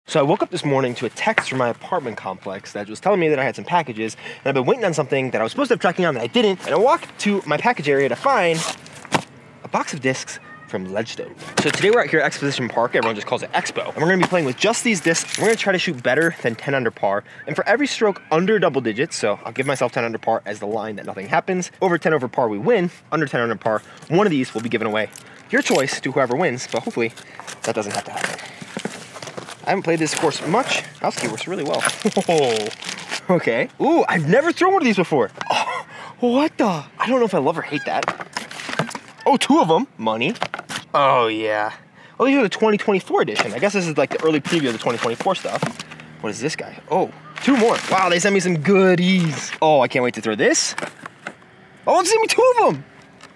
So I woke up this morning to a text from my apartment complex that was telling me that I had some packages, and I've been waiting on something that I was supposed to have tracking on that I didn't, and I walked to my package area to find a box of discs from Ledgestone. So today we're out here at Exposition Park, everyone just calls it Expo, and we're gonna be playing with just these discs. We're gonna try to shoot better than 10 under par, and for every stroke under double digits, so I'll give myself 10 under par as the line that nothing happens. Over 10 over par we win, under 10 under par, one of these will be given away. Your choice to whoever wins, but hopefully that doesn't have to happen. I haven't played this course much. Housekeeper works really well. Oh, okay. Ooh, I've never thrown one of these before. Oh, what the? I don't know if I love or hate that. Oh, two of them. Money. Oh, yeah. Oh, these are the 2024 edition. I guess this is like the early preview of the 2024 stuff. What is this guy? Oh, two more. Wow, they sent me some goodies. Oh, I can't wait to throw this. Oh, they sent me two of them.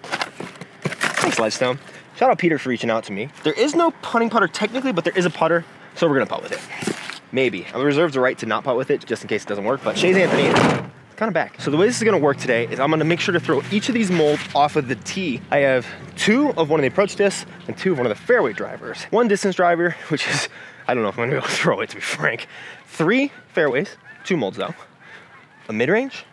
Thanks, Ledgestone. Shout out Peter for reaching out to me. There is no putting putter technically, but there is a putter. So we're gonna putt with it. Maybe. I reserve the right to not putt with it just in case it doesn't work, but Shays Anthony is kind of back. So the way this is gonna work today is I'm gonna make sure to throw each of these molds off of the tee. I have two of one of the approach discs and two of one of the fairway drivers. One distance driver, which is, I don't know if I'm gonna be able to throw it, to be frank. 3 fairways, 2 molds though. A mid-range,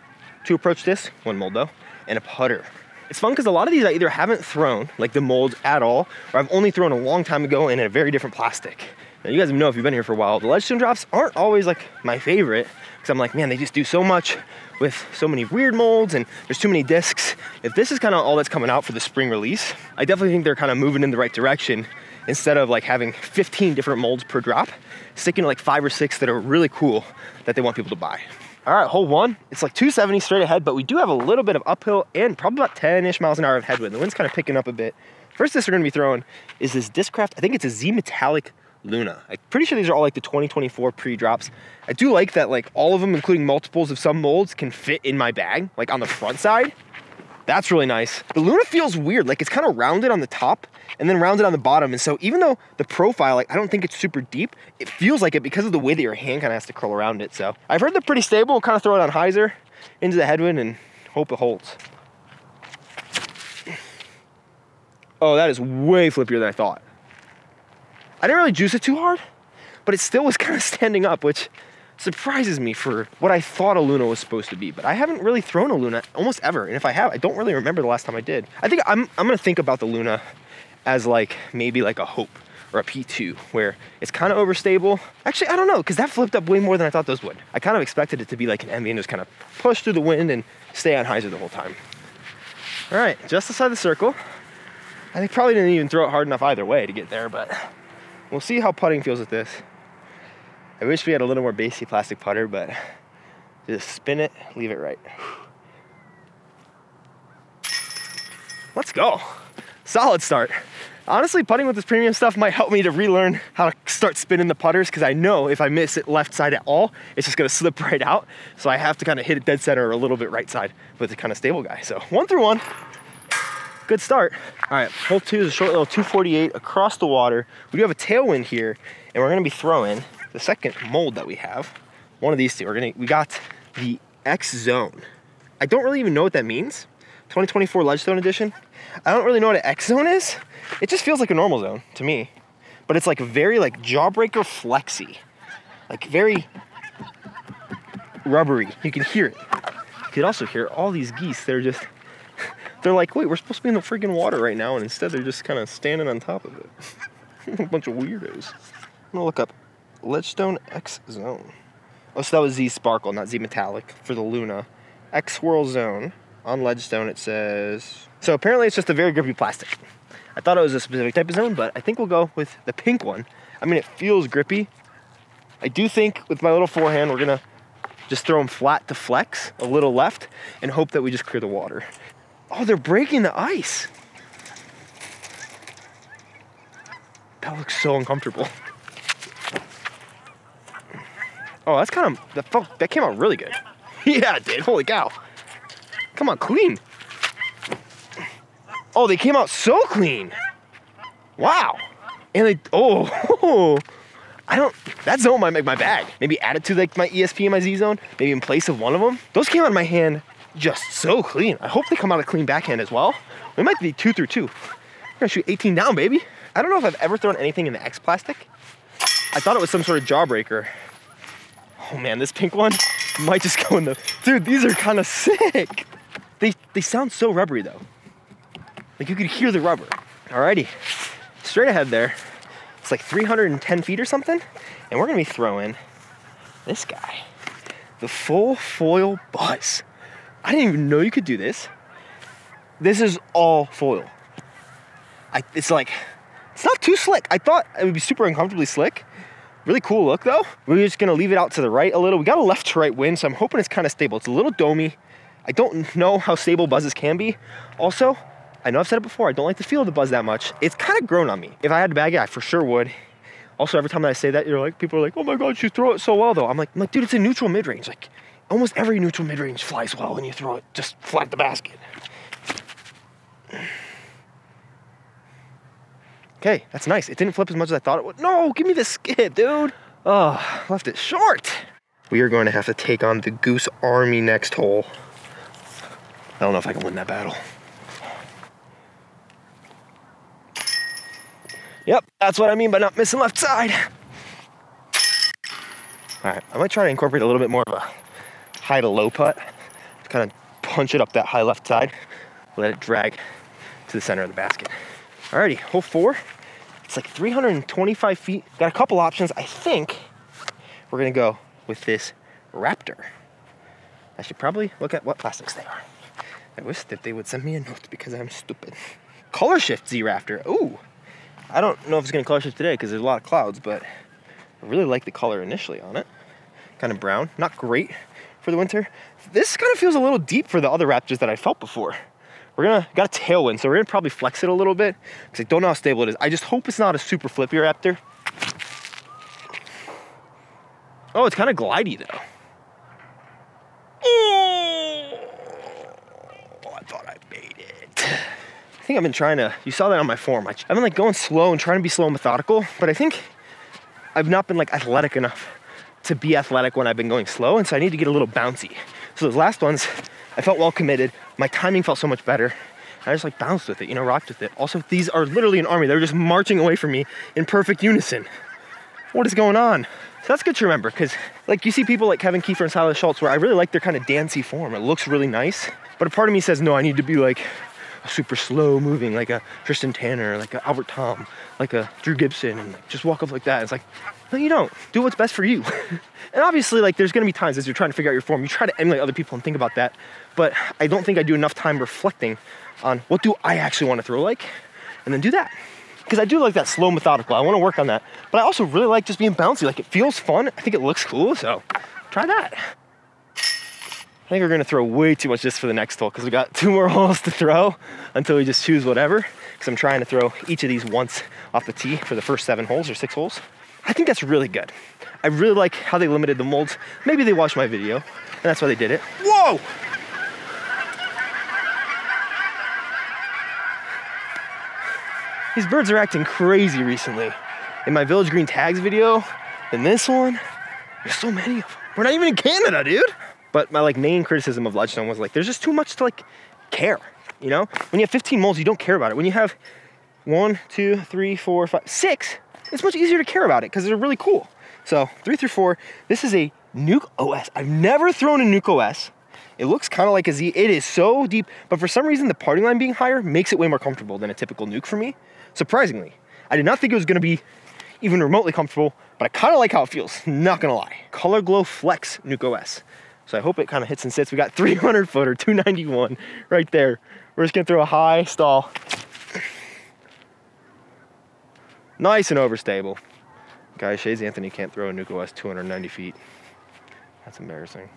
2 approach discs, 1 mold though, and a putter. It's fun because a lot of these I either haven't thrown, like the molds at all, or I've only thrown a long time ago in a very different plastic. Now, you guys know if you've been here for a while, the Ledgestone drops aren't always like my favorite because I'm like, man, they just do so much with so many weird molds and there's too many discs. If this is kind of all that's coming out for the spring release, I definitely think they're kind of moving in the right direction instead of like having 15 different molds per drop, sticking to like 5 or 6 that are really cool that they want people to buy. All right, hole 1, it's like 270 straight ahead, but we do have a little bit of uphill and probably about 10-ish miles an hour of headwind. The wind's kind of picking up a bit. First disc we're gonna be throwing is this Discraft, I think it's a Z Metallic Luna. I'm pretty sure these are all like the 2024 pre-drops. I do like that like all of them, including multiples of some molds, can fit in my bag, like on the front side. That's really nice. The Luna feels weird, like it's kind of rounded on the top and then rounded on the bottom. And so even though the profile, like I don't think it's super deep, it feels like it because of the way that your hand kind of has to curl around it. So I've heard they're pretty stable. Kind of throw it on hyzer into the headwind and hope it holds. Oh, that is way flippier than I thought. I didn't really juice it too hard, but it still was kind of standing up, which surprises me for what I thought a Luna was supposed to be. But I haven't really thrown a Luna almost ever, and if I have, I don't really remember the last time I did. I think I'm gonna think about the Luna as like maybe like a Hope or a P2, where it's kind of overstable. Actually, I don't know, because that flipped up way more than I thought those would. I kind of expected it to be like an Envy and just kind of push through the wind and stay on hyzer the whole time. All right, just outside the circle. I think probably didn't even throw it hard enough either way to get there, but we'll see how putting feels with this. I wish we had a little more basey plastic putter, but just spin it, leave it right. Let's go. Solid start. Honestly, putting with this premium stuff might help me to relearn how to start spinning the putters, because I know if I miss it left side at all, it's just gonna slip right out. So I have to kind of hit it dead center or a little bit right side with a kind of stable guy. So 1 through 1. Good start. All right, hole 2 is a short little 248 across the water. We do have a tailwind here, and we're gonna be throwing the second mold that we have. One of these two. We got the X Zone. I don't really even know what that means. 2024 Ledgestone edition. I don't really know what an X Zone is. It just feels like a normal zone to me, but it's like very like jawbreaker flexy, like very rubbery. You can hear it. You could also hear all these geese. They're like, wait, we're supposed to be in the freaking water right now, and instead they're just kind of standing on top of it. A bunch of weirdos. I'm gonna look up Ledgestone X Zone. Oh, so that was Z Sparkle, not Z Metallic for the Luna. X Swirl Zone. On Ledgestone it says, so apparently it's just a very grippy plastic. I thought it was a specific type of zone, but I think we'll go with the pink one. I mean, it feels grippy. I do think with my little forehand, we're gonna just throw them flat to flex, a little left, and hope that we just clear the water. Oh, they're breaking the ice. That looks so uncomfortable. Oh, that's kind of, that came out really good. Yeah, it did, holy cow. Come on, clean. Oh, they came out so clean. Wow. And they, that zone might make my bag. Maybe add it to like my ESP and my Z zone, maybe in place of one of them. Those came out of my hand just so clean. I hope they come out a clean backhand as well. We might be 2 through 2. We're gonna shoot 18 down, baby. I don't know if I've ever thrown anything in the X plastic. I thought it was some sort of jawbreaker. Oh man, this pink one might just go in the... Dude, these are kind of sick. They sound so rubbery though. Like you could hear the rubber. Alrighty, straight ahead there. It's like 310 feet or something. And we're gonna be throwing this guy. The full foil buzz. I didn't even know you could do this. This is all foil. It's like, it's not too slick. I thought it would be super uncomfortably slick. Really cool look though. We're just gonna leave it out to the right a little. We got a left to right wind, so I'm hoping it's kind of stable. It's a little domey. I don't know how stable buzzes can be. Also, I know I've said it before, I don't like the feel of the buzz that much. It's kind of grown on me. If I had to bag it, I for sure would. Also, every time that I say that, people are like, oh my God, you throw it so well though. I'm like, dude, it's a neutral mid-range. Like, almost every neutral mid-range flies well when you throw it just flat the basket. Okay, that's nice. It didn't flip as much as I thought it would. No, give me the skip, dude. Oh, left it short. We are going to have to take on the Goose Army next hole. I don't know if I can win that battle. Yep, that's what I mean by not missing left side. All right, I might try to incorporate a little bit more of a high to low putt. Kind of punch it up that high left side. Let it drag to the center of the basket. Alrighty, hole 4. It's like 325 feet. Got a couple options. I think we're gonna go with this Raptor. I should probably look at what plastics they are. I wish that they would send me a note because I'm stupid. Color shift Z Raptor. Ooh, I don't know if it's gonna color shift today because there's a lot of clouds, but I really like the color initially on it. Kind of brown, not great for the winter. This kind of feels a little deep for the other Raptors that I felt before. Got a tailwind, so we're gonna probably flex it a little bit because I don't know how stable it is. I just hope it's not a super flippy Raptor. Oh, it's kind of glidey though. Oh, I thought I made it. I think I've been trying to, you saw that on my form. I've been like going slow and trying to be slow and methodical, but I think I've not been like athletic enough to be athletic when I've been going slow, and so I need to get a little bouncy. So those last ones, I felt well committed. My timing felt so much better. I just like bounced with it, you know, rocked with it. Also, these are literally an army. They're just marching away from me in perfect unison. What is going on? So that's good to remember, because like you see people like Kevin Kiefer and Silas Schultz where I really like their kind of dancey form. It looks really nice. But a part of me says, no, I need to be like a super slow moving, like a Tristan Tanner, like a Albert Tom, like a Drew Gibson, and like, just walk up like that. It's like, no, you don't. Do what's best for you. And obviously, like, there's gonna be times as you're trying to figure out your form, you try to emulate other people and think about that. But I don't think I do enough time reflecting on what do I actually want to throw like, and then do that. Because I do like that slow, methodical. I want to work on that. But I also really like just being bouncy. Like, it feels fun. I think it looks cool, so try that. I think we're gonna throw way too much just for the next hole because we got 2 more holes to throw until we just choose whatever. Because I'm trying to throw each of these once off the tee for the first 7 holes or 6 holes. I think that's really good. I really like how they limited the molds. Maybe they watched my video, and that's why they did it. Whoa! These birds are acting crazy recently. In my Village Green Tags video, in this one, there's so many of them. We're not even in Canada, dude. But my like main criticism of Ledgestone was like, there's just too much to like care, you know? When you have 15 molds, you don't care about it. When you have 1, 2, 3, 4, 5, 6, it's much easier to care about it because they're really cool. So 3 through 4, this is a Nuke OS. I've never thrown a Nuke OS. It looks kind of like a Z. It is so deep, but for some reason, the parting line being higher makes it way more comfortable than a typical Nuke for me. Surprisingly, I did not think it was gonna be even remotely comfortable, but I kind of like how it feels, not gonna lie. Color Glow Flex Nuke OS. So I hope it kind of hits and sits. We got 300 footer, 291 right there. We're just gonna throw a high stall. Nice and overstable. Guys, Shades Anthony can't throw a Nuke OS 290 feet. That's embarrassing.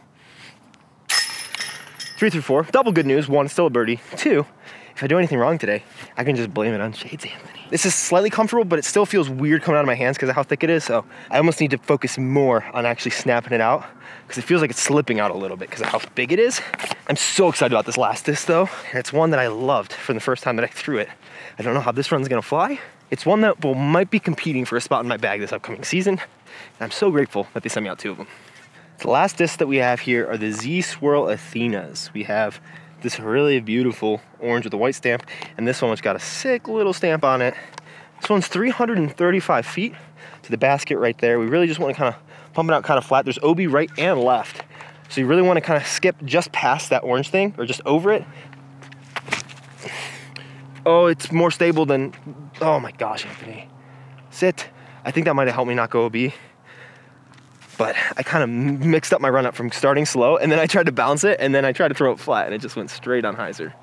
3 through 4, double good news. 1, still a birdie. 2, if I do anything wrong today, I can just blame it on Shades Anthony. This is slightly comfortable, but it still feels weird coming out of my hands because of how thick it is. So I almost need to focus more on actually snapping it out because it feels like it's slipping out a little bit because of how big it is. I'm so excited about this last disc though. And it's one that I loved from the first time that I threw it. I don't know how this run's gonna fly. It's one that might be competing for a spot in my bag this upcoming season. And I'm so grateful that they sent me out 2 of them. The last discs that we have here are the Z Swirl Athenas. We have this really beautiful orange with a white stamp, and this one which got a sick little stamp on it. This one's 335 feet. to the basket right there. We really just want to kind of pump it out kind of flat. There's OB right and left. So you really want to kind of skip just past that orange thing or just over it. Oh, it's more stable than, oh my gosh, Anthony. Sit. I think that might have helped me not go OB. But I kind of mixed up my run up from starting slow, and then I tried to bounce it, and then I tried to throw it flat, and it just went straight on hyzer.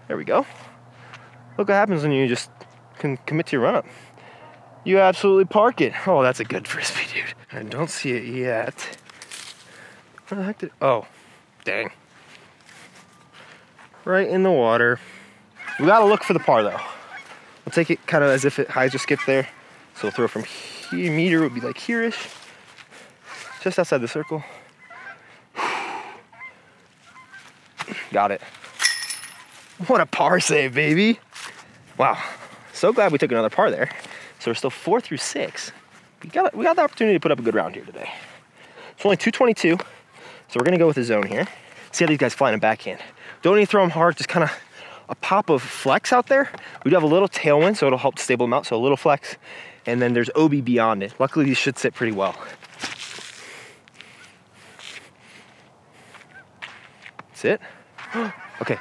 There we go. Look what happens when you just can commit to your run up. You absolutely park it. Oh, that's a good frisbee, dude. I don't see it yet. Where the heck did, oh, dang. Right in the water. We gotta look for the par though. We'll take it kind of as if it hyzer skipped there. So we'll throw from here, meter would be like here-ish. Just outside the circle. Got it. What a par save, baby. Wow, so glad we took another par there. So we're still 4 through 6. We got the opportunity to put up a good round here today. It's only 222, so we're gonna go with the zone here. See how these guys fly in a backhand. Don't need to throw them hard, just kind of a pop of flex out there. We do have a little tailwind, so it'll help to stable them out, so a little flex. And then there's OB beyond it. Luckily, these should sit pretty well. Sit. Okay.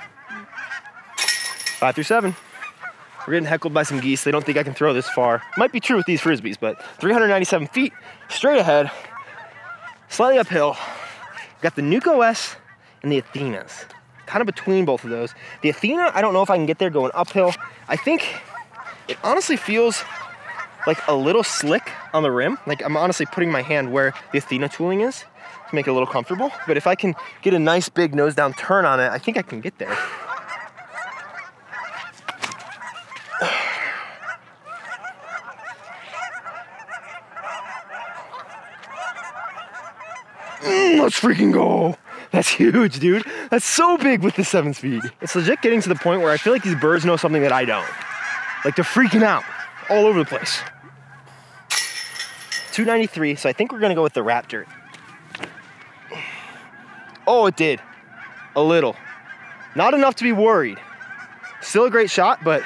5 through 7. We're getting heckled by some geese. They don't think I can throw this far. Might be true with these frisbees, but 397 feet, straight ahead, slightly uphill. We've got the Nuke OS and the Athenas. Kind of between both of those. The Athena, I don't know if I can get there going uphill. I think it honestly feels like a little slick on the rim. Like I'm honestly putting my hand where the Athena tooling is to make it a little comfortable. But if I can get a nice big nose down turn on it, I think I can get there. Let's freaking go. That's huge, dude. That's so big with the 7 speed. It's legit getting to the point where I feel like these birds know something that I don't. Like they're freaking out all over the place. 293, so I think we're gonna go with the Raptor. Oh, it did. A little. Not enough to be worried. Still a great shot, but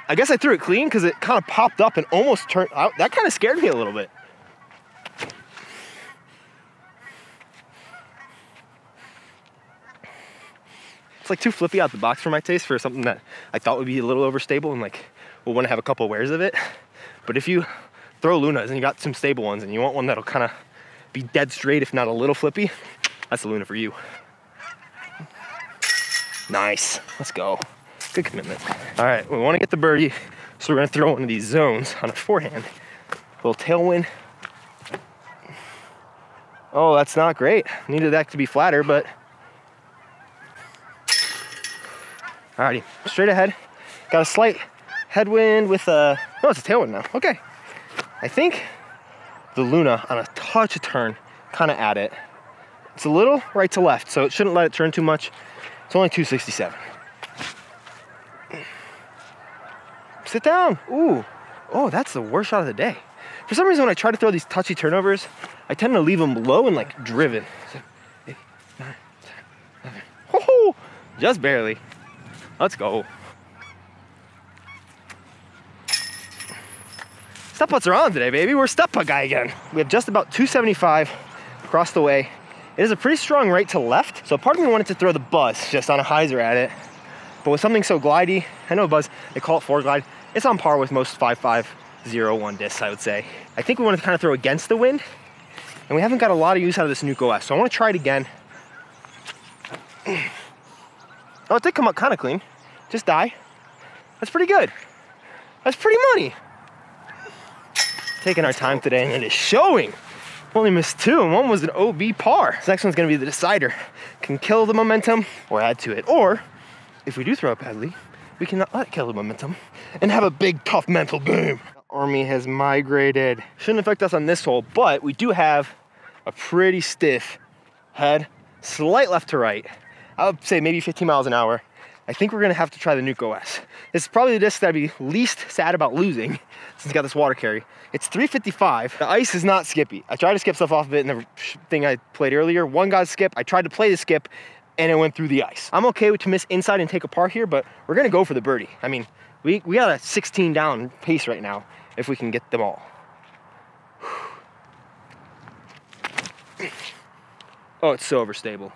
I guess I threw it clean because it kind of popped up and almost turned out. That kind of scared me a little bit. It's like too flippy out the box for my taste for something that I thought would be a little overstable and like we'll want to have a couple wears of it. But if you throw Lunas and you got some stable ones and you want one that'll kind of be dead straight if not a little flippy, that's the Luna for you. Nice, let's go. Good commitment. All right, we want to get the birdie, so we're gonna throw one of these zones on a forehand. A little tailwind. Oh, that's not great. Needed that to be flatter, but alrighty, straight ahead. Got a slight headwind with a, oh, it's a tailwind now. Okay. I think the Luna on a touch of turn, kind of at it. It's a little right to left, so it shouldn't let it turn too much. It's only 267. Sit down. Ooh. Oh, that's the worst shot of the day. For some reason, when I try to throw these touchy turnovers, I tend to leave them low and like driven. 7, 8, 9, 10, 11. Oh, just barely. Let's go. Step putts are on today, baby. We're step putt guy again. We have just about 275 across the way. It is a pretty strong right to left, so part of me wanted to throw the buzz just on a hyzer at it. But with something so glidey, I know buzz, they call it four glide. It's on par with most 5.501 discs, I would say. I think we want to kind of throw against the wind, and we haven't got a lot of use out of this Nuke OS, so I want to try it again. Oh, it did come up kind of clean. Just die. That's pretty good. That's pretty money. Taking our time today, and it is showing. Only missed 2, and one was an OB par. This next one's gonna be the decider. Can kill the momentum or add to it. Or, if we do throw it badly, we can not let it kill the momentum and have a big, tough mental boom. The army has migrated. Shouldn't affect us on this hole, but we do have a pretty stiff head, slight left to right. I would say maybe 15 miles an hour. I think we're gonna have to try the Nuke OS. This is probably the disc that I'd be least sad about losing since it's got this water carry. It's 355. The ice is not skippy. I tried to skip stuff off of it in the thing I played earlier. One got skip. I tried to play the skip and it went through the ice. I'm okay to miss inside and take a par here, but we're gonna go for the birdie. I mean, We got a 16 down pace right now if we can get them all. Oh, it's so overstable.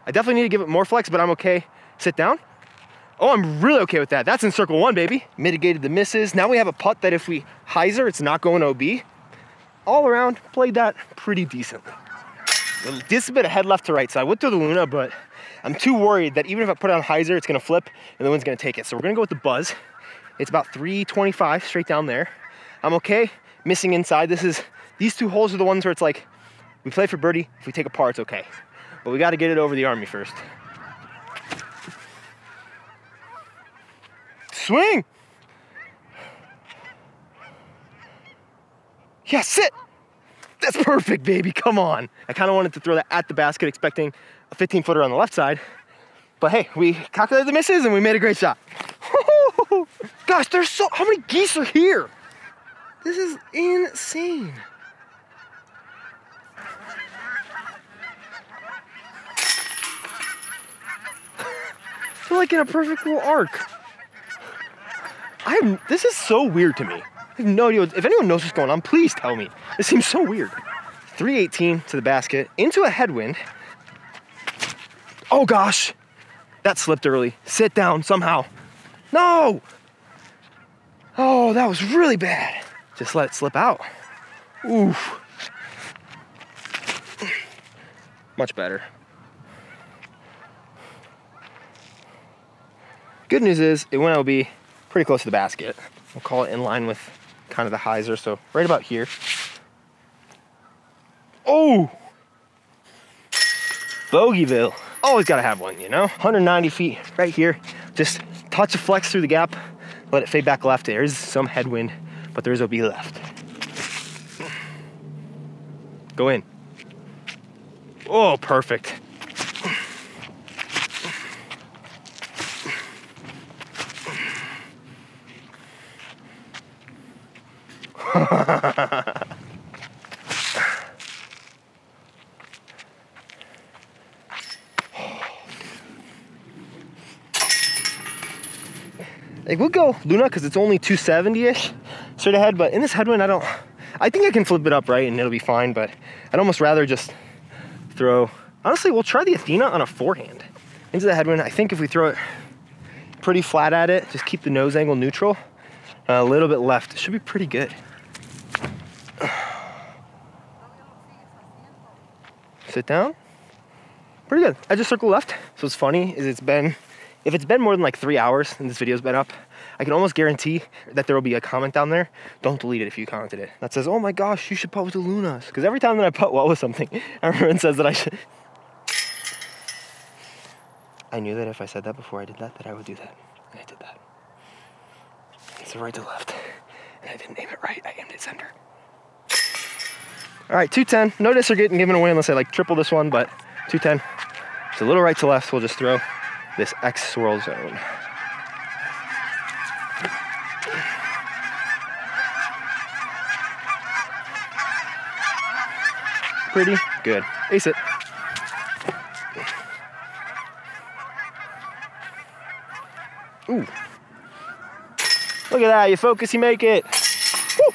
I definitely need to give it more flex, but I'm okay. Sit down. Oh, I'm really okay with that. That's in circle 1, baby. Mitigated the misses. Now we have a putt that if we hyzer, it's not going OB. All around, played that pretty decently. Just a bit of head left to right, so I went through the Luna, but I'm too worried that even if I put it on hyzer, it's gonna flip and the wind's gonna take it. So we're gonna go with the buzz. It's about 325 straight down there. I'm okay missing inside. These 2 holes are the ones where it's like, we play for birdie. If we take a par, it's okay. But we gotta get it over the Army first. Swing! Yeah, sit! That's perfect, baby, come on. I kind of wanted to throw that at the basket, expecting a 15-footer on the left side. But hey, we calculated the misses and we made a great shot. Gosh, how many geese are here? This is insane. They're like in a perfect little arc. This is so weird to me. I have no idea. If anyone knows what's going on, please tell me. This seems so weird. 318 to the basket, into a headwind. Oh gosh, that slipped early. Sit down somehow. No! Oh, that was really bad. Just let it slip out. Oof. Much better. Good news is it went OB pretty close to the basket. We'll call it in line with kind of the hyzer, so right about here. Oh! Bogeyville. Always gotta have one, you know? 190 feet right here. Just touch of flex through the gap, let it fade back left. There is some headwind, but there is OB left. Go in. Oh, perfect. Like, we'll go Luna because it's only 270-ish straight ahead, but in this headwind, I think I can flip it up right and it'll be fine, but I'd almost rather just throw, honestly, we'll try the Athena on a forehand into the headwind. I think if we throw it pretty flat at it, just keep the nose angle neutral, a little bit left, it should be pretty good. Sit down. Pretty good. I just circled left. So what's funny is if it's been more than like 3 hours and this video's been up, I can almost guarantee that there will be a comment down there. Don't delete it if you commented it. That says, oh my gosh, you should putt with the Lunas. Because every time that I putt well with something, everyone says that I should. I knew that if I said that before I did that I would do that. And I did that. It's a right to left. And I didn't aim it right. I aimed it center. All right, 210. No disc are getting given away unless I like triple this one, but 210. It's a little right to left. We'll just throw this X swirl zone. Pretty good. Ace it. Ooh. Look at that, you focus, you make it. Woo.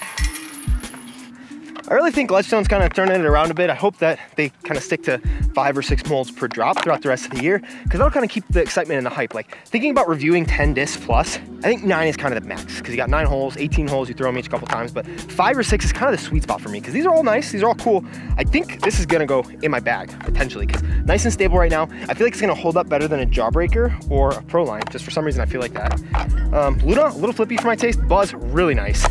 I really think Ledgestone's kind of turning it around a bit. I hope that they kind of stick to 5 or 6 molds per drop throughout the rest of the year, because that'll kind of keep the excitement and the hype. Like, thinking about reviewing 10 discs plus, I think 9 is kind of the max, because you got 9 holes, 18 holes, you throw them each a couple times, but 5 or 6 is kind of the sweet spot for me, because these are all nice, these are all cool. I think this is gonna go in my bag, potentially, because nice and stable right now. I feel like it's gonna hold up better than a Jawbreaker or a Pro Line, just for some reason I feel like that. Luna, a little flippy for my taste. Buzz, really nice.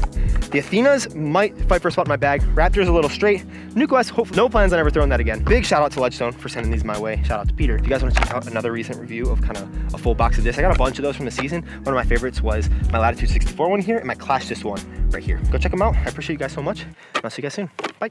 The Athenas might fight for a spot in my bag. Raptors a little straight. Nuke West, no plans on ever throwing that again. Big shout out to Ledgestone for sending these my way. Shout out to Peter. If you guys want to check out another recent review of kind of a full box of discs, I got a bunch of those from the season. One of my favorites was my Latitude 64 one here and my Clash Disc one right here. Go check them out. I appreciate you guys so much. I'll see you guys soon. Bye.